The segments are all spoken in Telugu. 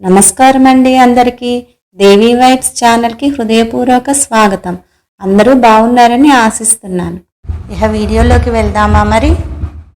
నమస్కారం అండి అందరికీ. దేవీ వైబ్స్ ఛానల్కి హృదయపూర్వక స్వాగతం. అందరూ బాగున్నారని ఆశిస్తున్నాను. ఇక వీడియోలోకి వెళ్దామా మరి.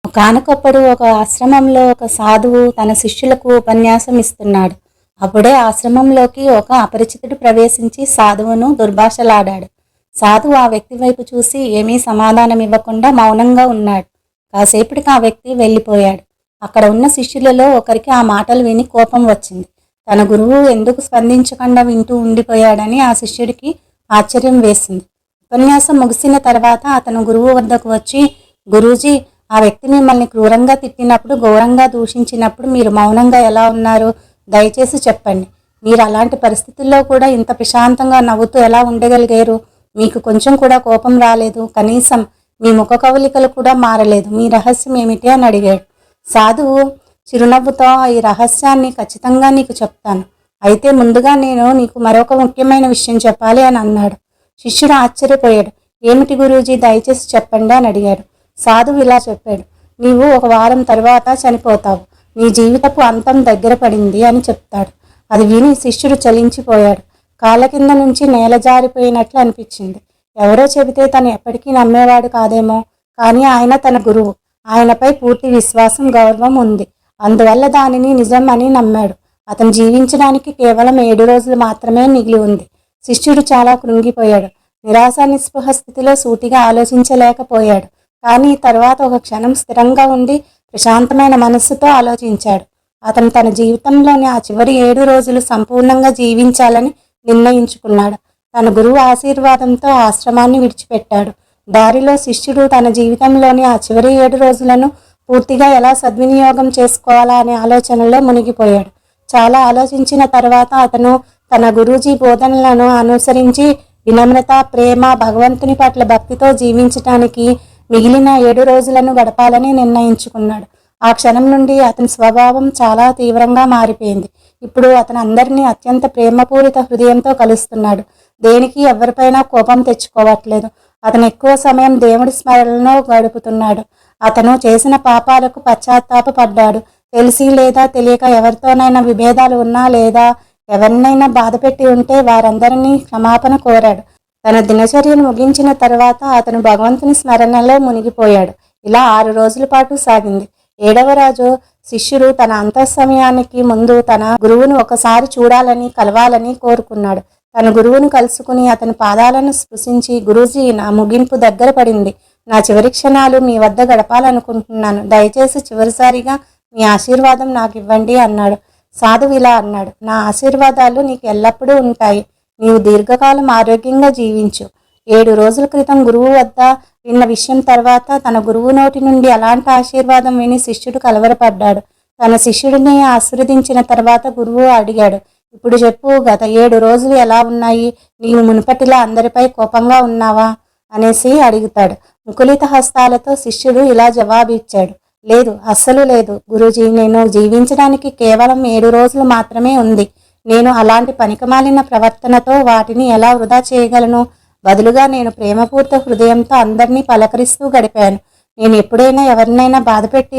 ఒకానొకప్పుడు ఒక ఆశ్రమంలో ఒక సాధువు తన శిష్యులకు ఉపన్యాసం ఇస్తున్నాడు. అప్పుడే ఆశ్రమంలోకి ఒక అపరిచితుడు ప్రవేశించి సాధువును దుర్భాషలాడాడు. సాధువు ఆ వ్యక్తి వైపు చూసి ఏమీ సమాధానం ఇవ్వకుండా మౌనంగా ఉన్నాడు. కాసేపటికి ఆ వ్యక్తి వెళ్ళిపోయాడు. అక్కడ ఉన్న శిష్యులలో ఒకరికి ఆ మాటలు విని కోపం వచ్చింది. తన గురువు ఎందుకు స్పందించకుండా వింటూ ఉండిపోయాడని ఆ శిష్యుడికి ఆశ్చర్యం వేసింది. ఉపన్యాసం ముగిసిన తర్వాత అతను గురువు వద్దకు వచ్చి, గురూజీ, ఆ వ్యక్తి మిమ్మల్ని క్రూరంగా తిట్టినప్పుడు, ఘోరంగా దూషించినప్పుడు మీరు మౌనంగా ఎలా ఉన్నారు? దయచేసి చెప్పండి. మీరు అలాంటి పరిస్థితుల్లో కూడా ఇంత ప్రశాంతంగా నవ్వుతూ ఎలా ఉండగలిగారు? మీకు కొంచెం కూడా కోపం రాలేదు, కనీసం మీ ముఖ కవలికలు కూడా మారలేదు. మీ రహస్యం ఏమిటి అని అడిగాడు. సాధువు చిరునవ్వుతో, ఈ రహస్యాన్ని ఖచ్చితంగా నీకు చెప్తాను. అయితే ముందుగా నేను నీకు మరొక ముఖ్యమైన విషయం చెప్పాలి అని అన్నాడు. శిష్యుడు ఆశ్చర్యపోయాడు. ఏమిటి గురూజీ, దయచేసి చెప్పండి అని అడిగాడు. సాధువు ఇలా చెప్పాడు. నీవు 1 వారం తర్వాత చనిపోతావు. నీ జీవితపు అంతం దగ్గర పడింది అని చెప్తాడు. అది విని శిష్యుడు చలించిపోయాడు. కాళ్ళ కింద నుంచి నేల జారిపోయినట్లు అనిపించింది. ఎవరో చెబితే తను ఎప్పటికీ నమ్మేవాడు కాదేమో, కానీ ఆయన తన గురువు. ఆయనపై పూర్తి విశ్వాసం, గౌరవం ఉంది. అందువల్ల దానిని నిజం అని నమ్మాడు. అతను జీవించడానికి కేవలం 7 రోజులు మాత్రమే మిగిలి ఉంది. శిష్యుడు చాలా కృంగిపోయాడు. నిరాశ నిస్పృహ స్థితిలో సూటిగా ఆలోచించలేకపోయాడు. కానీ తర్వాత ఒక క్షణం స్థిరంగా ఉండి ప్రశాంతమైన మనస్సుతో ఆలోచించాడు. అతను తన జీవితంలోని ఆ చివరి 7 రోజులు సంపూర్ణంగా జీవించాలని నిర్ణయించుకున్నాడు. తన గురువు ఆశీర్వాదంతో ఆశ్రమాన్ని విడిచిపెట్టాడు. దారిలో శిష్యుడు తన జీవితంలోని ఆ చివరి 7 రోజులను పూర్తిగా ఎలా సద్వినియోగం చేసుకోవాలా అనే ఆలోచనలో మునిగిపోయాడు. చాలా ఆలోచించిన తర్వాత అతను తన గురూజీ బోధనలను అనుసరించి వినమ్రత, ప్రేమ, భగవంతుని పట్ల భక్తితో జీవించడానికి మిగిలిన 7 రోజులను గడపాలని నిర్ణయించుకున్నాడు. ఆ క్షణం నుండి అతని స్వభావం చాలా తీవ్రంగా మారిపోయింది. ఇప్పుడు అతను అందరినీ అత్యంత ప్రేమపూరిత హృదయంతో కలుస్తున్నాడు. దేనికి ఎవరిపైనా కోపం తెచ్చుకోవట్లేదు. అతను ఎక్కువ సమయం దేవుడి స్మరణలో గడుపుతున్నాడు. అతను చేసిన పాపాలకు పశ్చాత్తాపపడ్డాడు. తెలిసి లేదా తెలియక ఎవరితోనైనా విభేదాలు ఉన్నా లేదా ఎవరినైనా బాధపెట్టి ఉంటే వారందరినీ క్షమాపణ కోరాడు. తన దినచర్యను ముగించిన తర్వాత అతను భగవంతుని స్మరణలో మునిగిపోయాడు. ఇలా 6 రోజుల పాటు సాగింది. 7వ రోజు శిష్యుడు తన అంతఃసమయానికి ముందు తన గురువును ఒకసారి చూడాలని, కలవాలని కోరుకున్నాడు. తన గురువును కలుసుకుని అతని పాదాలను స్పృశించి, గురూజీ, నా ముగింపు దగ్గర పడింది. నా చివరి క్షణాలు మీ వద్ద గడపాలనుకుంటున్నాను. దయచేసి చివరిసారిగా మీ ఆశీర్వాదం నాకు ఇవ్వండి అన్నాడు. సాధువు ఇలా అన్నాడు. నా ఆశీర్వాదాలు నీకు ఎల్లప్పుడూ ఉంటాయి. నీవు దీర్ఘకాలం ఆరోగ్యంగా జీవించు. 7 రోజుల క్రితం గురువు వద్ద విన్న విషయం తర్వాత తన గురువు నోటి నుండి అలాంటి ఆశీర్వాదం విని శిష్యుడు కలవరపడ్డాడు. తన శిష్యుడిని ఆశీర్వదించిన తర్వాత గురువు అడిగాడు, ఇప్పుడు చెప్పు, గత 7 రోజులు ఎలా ఉన్నాయి? నీవు మునుపటిలా అందరిపై కోపంగా ఉన్నావా అనేసి అడుగుతాడు. ముకులిత హస్తాలతో శిష్యుడు ఇలా జవాబిచ్చాడు. లేదు, అస్సలు లేదు గురూజీ. నేను జీవించడానికి కేవలం 7 రోజులు మాత్రమే ఉంది. నేను అలాంటి పనికిమాలిన ప్రవర్తనతో వాటిని ఎలా వృధా చేయగలను? బదులుగా నేను ప్రేమపూర్త హృదయంతో అందరినీ పలకరిస్తూ గడిపాను. నేను ఎప్పుడైనా ఎవరినైనా బాధపెట్టి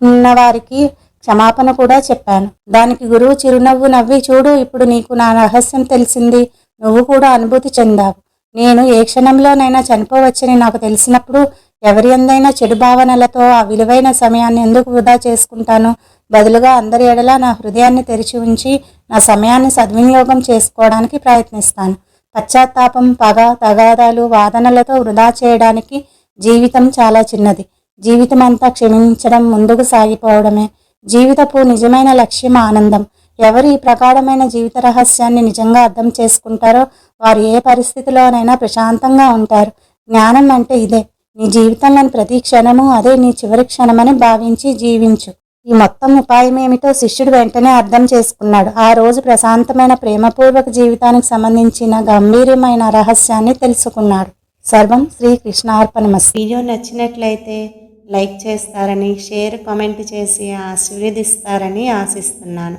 ఉన్న వారికి క్షమాపణ కూడా చెప్పాను. దానికి గురువు చిరునవ్వు నవ్వి, చూడు, ఇప్పుడు నీకు నా రహస్యం తెలిసింది. నువ్వు కూడా అనుభూతి చెందావు. నేను ఏ క్షణంలోనైనా చనిపోవచ్చని నాకు తెలిసినప్పుడు ఎవరి అందైనా చెడు భావనలతో ఆ విలువైన సమయాన్ని ఎందుకు వృధా చేసుకుంటాను? బదులుగా అందరి ఎడలా నా హృదయాన్ని తెరిచి ఉంచి నా సమయాన్ని సద్వినియోగం చేసుకోవడానికి ప్రయత్నిస్తాను. పశ్చాత్తాపం, పగ, తగాదాలు, వాదనలతో వృధా చేయడానికి జీవితం చాలా చిన్నది. జీవితం అంతా క్షమించడం, ముందుకు సాగిపోవడమే. జీవితపు నిజమైన లక్ష్యం ఆనందం. ఎవరు ఈ ప్రగాఢమైన జీవిత రహస్యాన్ని నిజంగా అర్థం చేసుకుంటారో వారు ఏ పరిస్థితిలోనైనా ప్రశాంతంగా ఉంటారు. జ్ఞానం అంటే ఇదే. నీ జీవితంలోని ప్రతి క్షణము అదే నీ చివరి క్షణమని భావించి జీవించు. ఈ మొత్తం ఉపాయం ఏమిటో శిష్యుడు వెంటనే అర్థం చేసుకున్నాడు. ఆ రోజు ప్రశాంతమైన ప్రేమపూర్వక జీవితానికి సంబంధించిన గంభీరమైన రహస్యాన్ని తెలుసుకున్నాడు. సర్వం శ్రీకృష్ణార్పణమస్తు. వీడియో నచ్చినట్లయితే లైక్ చేస్తారని, షేర్, కామెంట్ చేసి ఆశీర్వదిస్తారని ఆశిస్తున్నాను.